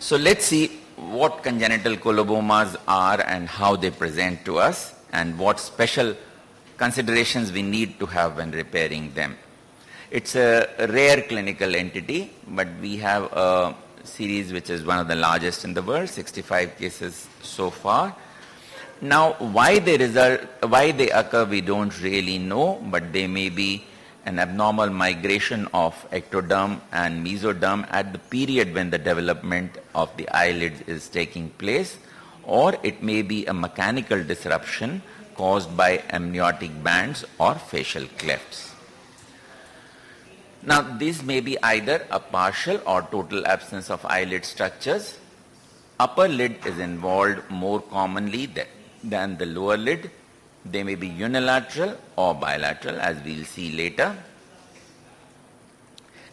So let's see what congenital colobomas are and how they present to us and what special considerations we need to have when repairing them. It's a rare clinical entity, but we have a series which is one of the largest in the world, 65 cases so far. Now, why they occur, we don't really know, but they may be an abnormal migration of ectoderm and mesoderm at the period when the development of the eyelids is taking place, or it may be a mechanical disruption caused by amniotic bands or facial clefts. Now, this may be either a partial or total absence of eyelid structures. Upper lid is involved more commonly than the lower lid. They may be unilateral or bilateral, as we'll see later.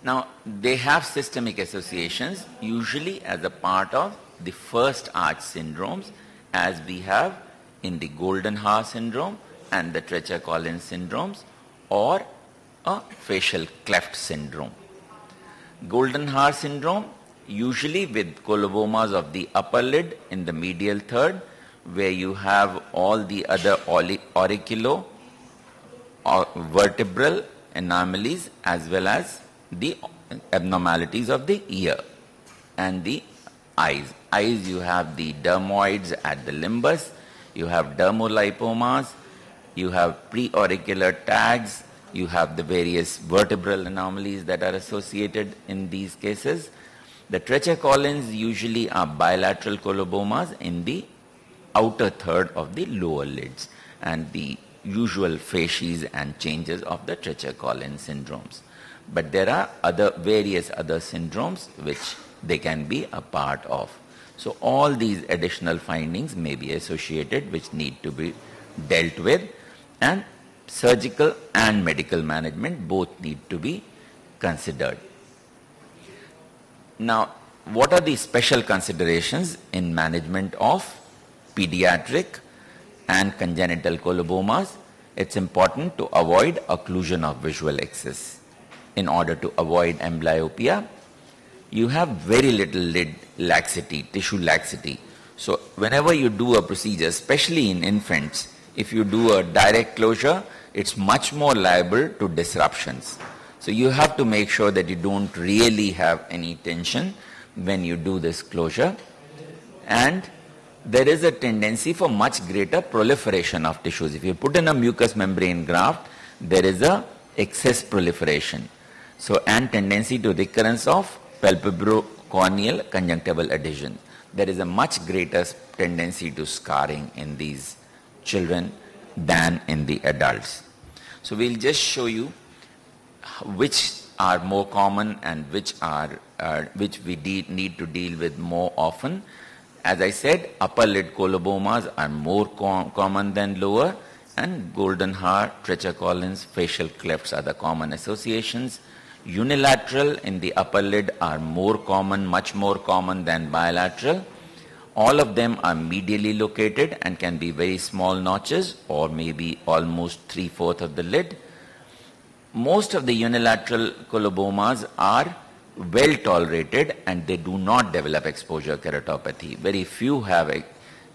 Now, they have systemic associations, usually as a part of the first arch syndromes, as we have in the Goldenhar syndrome and the Treacher-Collins syndromes, or a facial cleft syndrome. Goldenhar syndrome, usually with colobomas of the upper lid in the medial third, where you have all the other auriculo or vertebral anomalies as well as the abnormalities of the ear and the eyes. Eyes, you have the dermoids at the limbus, you have dermolipomas, you have preauricular tags, you have the various vertebral anomalies that are associated in these cases. The Treacher-Collins usually are bilateral colobomas in the outer third of the lower lids and the usual facies and changes of the Treacher-Collins syndromes. But there are various other syndromes which they can be a part of. So all these additional findings may be associated, which need to be dealt with, and surgical and medical management both need to be considered. Now, what are the special considerations in management of pediatric and congenital colobomas? It's important to avoid occlusion of visual axis. In order to avoid amblyopia, you have very little lid laxity, tissue laxity. So whenever you do a procedure, especially in infants, if you do a direct closure, it's much more liable to disruptions. So you have to make sure that you don't really have any tension when you do this closure. And there is a tendency for much greater proliferation of tissues. If you put in a mucous membrane graft, there is a excess proliferation. So, and tendency to recurrence of palpebrocorneal conjunctival adhesion. There is a much greater tendency to scarring in these children than in the adults. So we'll just show you which are more common and which we need to deal with more often. As I said, upper lid colobomas are more common than lower, and Goldenhar, Treacher-Collins, facial clefts are the common associations. Unilateral in the upper lid are more common, much more common than bilateral. All of them are medially located and can be very small notches or maybe almost 3/4 of the lid. Most of the unilateral colobomas are well tolerated and they do not develop exposure keratopathy. Very few have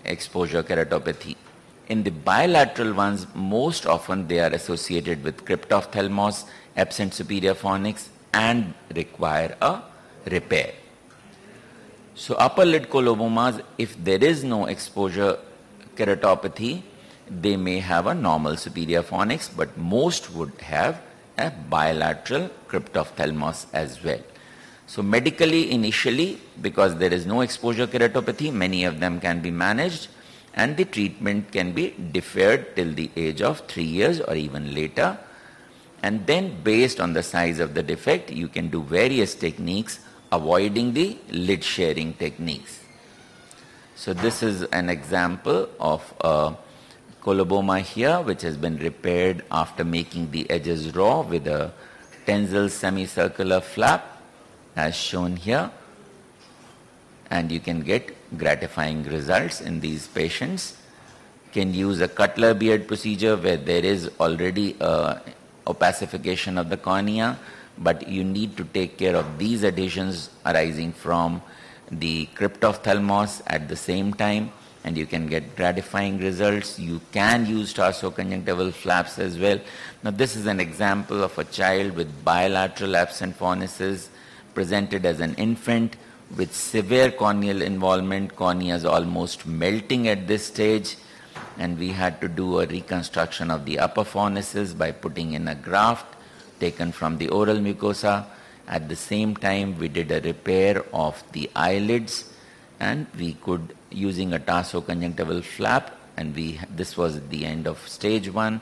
exposure keratopathy. In the bilateral ones, most often they are associated with cryptophthalmos, absent superior fornix, and require a repair. So upper lid colobomas, if there is no exposure keratopathy, they may have a normal superior fornix, but most would have a bilateral cryptophthalmos as well. So medically, initially, because there is no exposure keratopathy, many of them can be managed and the treatment can be deferred till the age of 3 years or even later. And then based on the size of the defect, you can do various techniques avoiding the lid sharing techniques. So this is an example of a coloboma here which has been repaired after making the edges raw with a Tenzel semicircular flap as shown here, and you can get gratifying results in these patients. Can use a Cutler beard procedure where there is already opacification of the cornea, but you need to take care of these adhesions arising from the cryptophthalmos at the same time, and you can get gratifying results. You can use tarsoconjunctival flaps as well. Now this is an example of a child with bilateral absent phonesis presented as an infant with severe corneal involvement. Cornea is almost melting at this stage, and we had to do a reconstruction of the upper phonesis by putting in a graft taken from the oral mucosa. At the same time, we did a repair of the eyelids, and we could, using a tarsoconjunctival flap, and this was at the end of stage 1.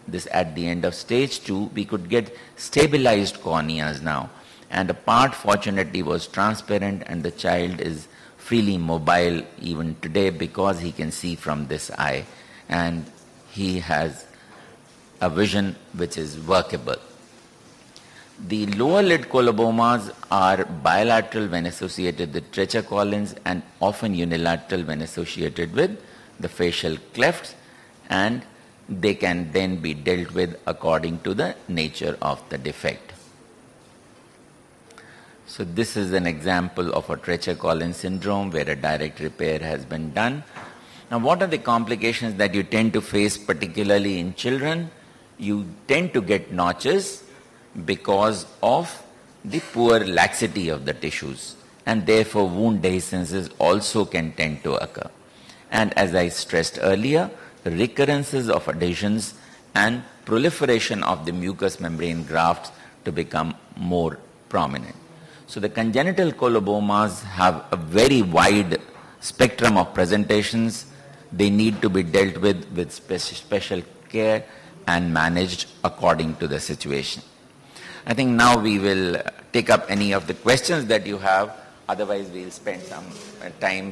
This at the end of stage 2, we could get stabilized corneas now. And a part fortunately was transparent, and the child is freely mobile even today because he can see from this eye, and he has a vision which is workable. The lower lid colobomas are bilateral when associated with Treacher-Collins and often unilateral when associated with the facial clefts, and they can then be dealt with according to the nature of the defect. So this is an example of a Treacher-Collins syndrome where a direct repair has been done. Now what are the complications that you tend to face, particularly in children? You tend to get notches because of the poor laxity of the tissues, and therefore wound dehiscences also can tend to occur. And as I stressed earlier, recurrences of adhesions and proliferation of the mucous membrane grafts to become more prominent. So the congenital colobomas have a very wide spectrum of presentations. They need to be dealt with special care and managed according to the situation. I think now we will take up any of the questions that you have. Otherwise, we'll spend some time